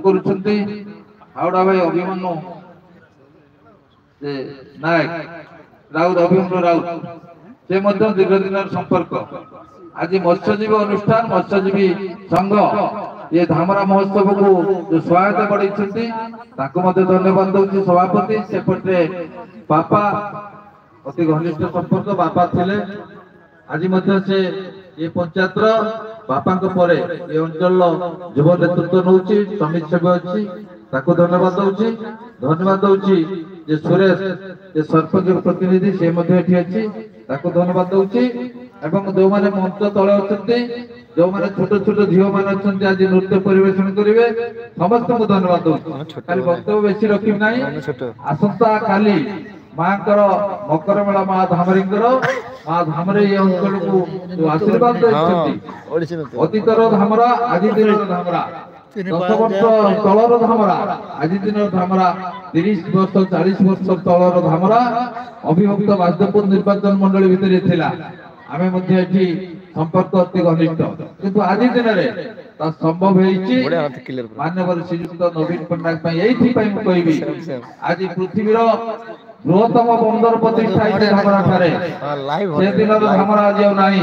କରୁଛନ୍ତି ହାওড়ା ଭାଇ ଅଭିମନ୍ୟୁ नायक राउत अभिमन्यु राउत से दीर्घ दिन संपर्क आज मत्स्यजीवी अनुष्ठान मत्स्यजीवी संघ ये धामरा महोत्सव को जो सहायता बढ़ी धन्यवाद दूसरी सभापति सेपटे बापा अति घनिष्ठ संपर्क बापा थिले आज से ये पंचायत बापा ये अंचल युव नेतृत्व नौ समिति सभ्य अच्छी धन्यवाद दूसरी जे सुरेश जे सरपंच प्रतिनिधि से अच्छी धन्यवाद दूसरी जो मैंने मंच तले अच्छा जो मैंने छोट छोट झील मैंने अच्छा आज नृत्य परिवेशन करेंगे समस्त को धन्यवाद दूसरी खाली वक्तव्य बेसी रखी ना आसंता काली माँ मकर मेला माँ धामरी माँ धामरे ये अंचल को जो आशीर्वाद अतीतर धामरा आज दिन धामरा 10 वर्ष तलर धामरा आज दिन धामरा 30 वर्ष 40 वर्ष तलर धामरा अभिभुक्त बाजपुर निर्वाचन मंडली भितर थिला आमे मध्ये एठी संपर्क अति घनिष्ठ किंतु आज दिन रे ता संभव हेछि माननीय श्रीयुक्त नवीन पट्टनायक एथि कहबी आज पृथ्वीर बृहत्तम बंदर प्रतिष्ठा धामरा ठारे से दिन धामरा आज नहीं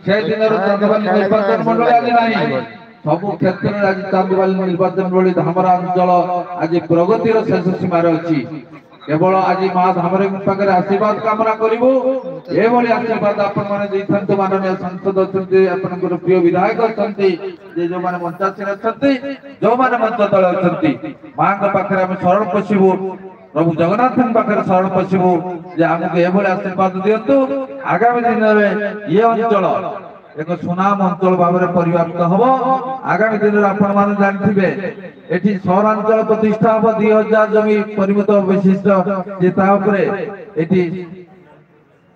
से दिन चांदबाली निर्वाचन मंडली आज नहीं सबु क्षेत्र में आज चांदबाली निर्वाचन मंडली धामरा अंचल आज प्रगतिर शेष सीमार अच्छी केवल आज माँ धामरे पाखे आशीर्वाद कामना करूँ ये आशीर्वाद आपण मैंने माननीय सांसद अच्छा प्रिय विधायक अच्छा जो मैंने मंचासीन अच्छा जो मैंने मंच तले अच्छा माँ पाखे आम शरण पशिबू प्रभु जगन्नाथ पाखे शरण पशिबू आमको ये आशीर्वाद दिंतु आगामी दिन में ये अंचल एक सुनाम अंचल भाव में परिवर्तित हम आगामी दिन में आपण मैंने जानते एटी सहरांचल प्रतिष्ठा हम 2000 जमी परिमित विशिष्ट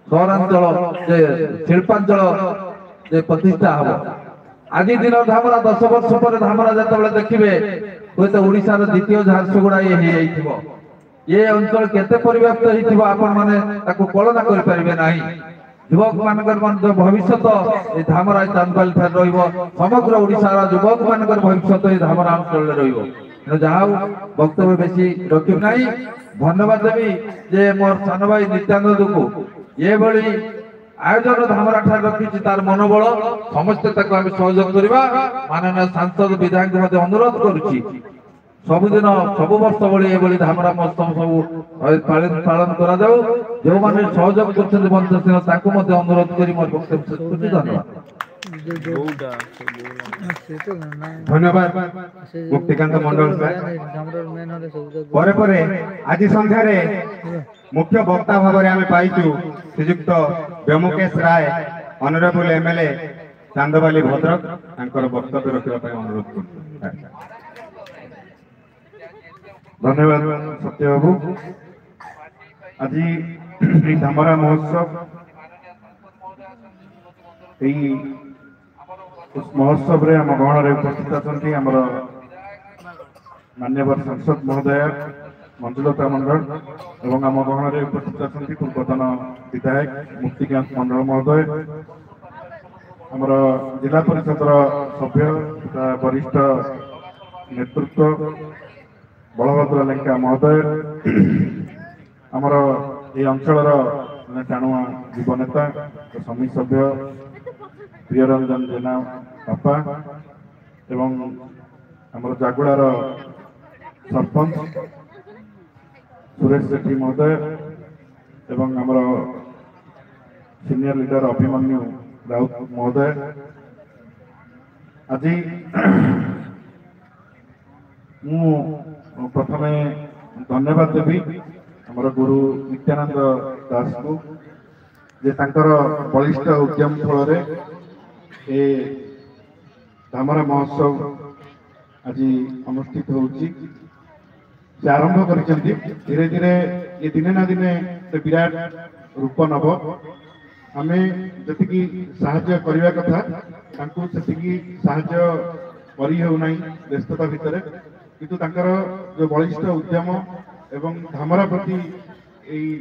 सहरांचल शिल्पांचल प्रतिष्ठा हम आज दिन धामरा 10 वर्ष पर धामरा जो देखिए हूँ तो ओडिशार द्वितीय झारसुगुड़ा ये अंचल केते परिवर्तित होता मैंने कल्पना करें युवक मान भविष्य धामरा चांदबाली समग्र ओडिशार युवक मान भविष्य धामरा अंचल रहा वक्तव्य बेसी रखी ना धन्यवाद देवी जे मोर सान भाई नित्यानंद को ये आयोजन धामरा ठार रखी तार मनोबल समस्ते सहयोग करवा माननीय सांसद विधायक अनुरोध करुच्ची सबुदिन सब वर्ष भाई धामरा महोत्सव सब पालन करा जाऊ जो मैंने सहयोग कर मंचासीन अनुरोध कर धन्यवाद मुक्तिकांत मंडल परे आज संध्यारे मुख्य वक्ता भाव में आम पाइचु श्रीयुक्त व्योमकेश राय ऑनरेबल एमएलए चांदबाली भद्रक वक्तव्य रखा अनुरोध कर धन्यवाद सत्य बाबू आज धामरा महोत्सव उस महोत्सव रे आम गहन उपस्थित अच्छा माननीय सांसद महोदय मंजुलता मंडल एवं आम गहन उपस्थित अच्छा पूर्वतन विधायक मुक्तिकांत मंडल महोदय आमर जिला परिषद सभ्य वरिष्ठ नेतृत्व बलभद्र लेंका महोदय आमर ये अंचल टाणुआ युव नेता समिति सभ्य प्रियरंजन जेना बापा एवं आमर जागुड़ार सरपंच सुरेश सेठी महोदय एवं आमर सीनियर लीडर अभिमन्यु राउत महोदय आज प्रथम धन्यवाद देवी आमर गुरु नित्यानंद दास को जे तांकर बलिष्ठ उद्यम फल धामरा महोत्सव आज अनुष्ठित होउची से आरंभ कर धीरे धीरे ये दिने ना दिने से विराट रूप नब आम जी साहाय्य करने कथा साहाय्य करना व्यस्तता भितर किंतु जो बलिष्ठ उद्यम एवं धामरा प्रति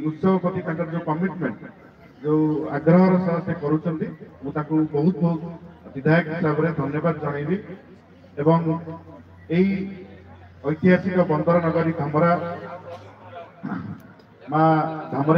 उत्सव प्रति जो कमिटमेंट जो आग्रहर सह से करुँच बहुत बहुत विधायक हिसाब से धन्यवाद जनइबी एवं ଐତିହାସିକ ବନ୍ଦର ନଗରୀ ଧାମରା ମା ଧାମରା